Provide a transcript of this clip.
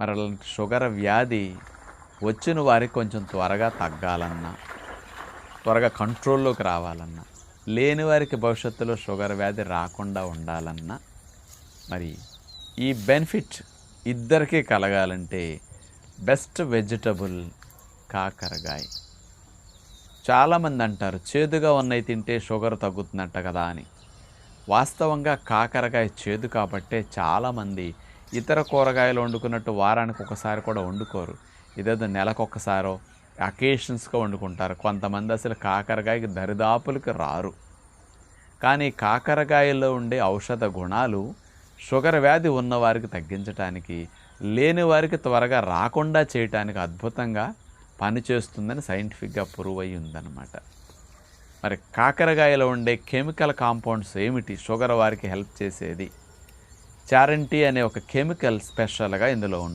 మరి అలాంటి షుగర్ వ్యాధి వచ్చిన వారికి కొంచెం త్వరగా తగ్గాలన్నా, త్వరగా కంట్రోల్లోకి రావాలన్నా, లేని వారికి భవిష్యత్తులో షుగర్ వ్యాధి రాకుండా ఉండాలన్నా, మరి ఈ బెనిఫిట్ ఇద్దరికీ కలగాలంటే బెస్ట్ వెజిటబుల్ కాకరకాయ. చాలామంది అంటారు చేదుగా ఉన్నవి తింటే షుగర్ తగ్గుతుందంట కదా అని. వాస్తవంగా కాకరకాయ చేదు కాబట్టే చాలామంది ఇతర కూరగాయలు వండుకున్నట్టు వారానికి ఒకసారి కూడా వండుకోరు. ఇదేదో నెలకొకసారో అకేషన్స్గా వండుకుంటారు. కొంతమంది అసలు కాకరకాయకి దరిదాపులకి రారు. కానీ కాకరకాయలో ఉండే ఔషధ గుణాలు షుగర్ వ్యాధి ఉన్నవారికి తగ్గించడానికి, లేని వారికి త్వరగా రాకుండా చేయటానికి అద్భుతంగా పనిచేస్తుందని సైంటిఫిక్గా ప్రూవ్ అయ్యి ఉందన్నమాట. మరి కాకరకాయలో ఉండే కెమికల్ కాంపౌండ్స్ ఏమిటి షుగర్ వారికి హెల్ప్ చేసేది? చారంటీ అనే ఒక కెమికల్ స్పెషల్గా ఇందులో ఉంది.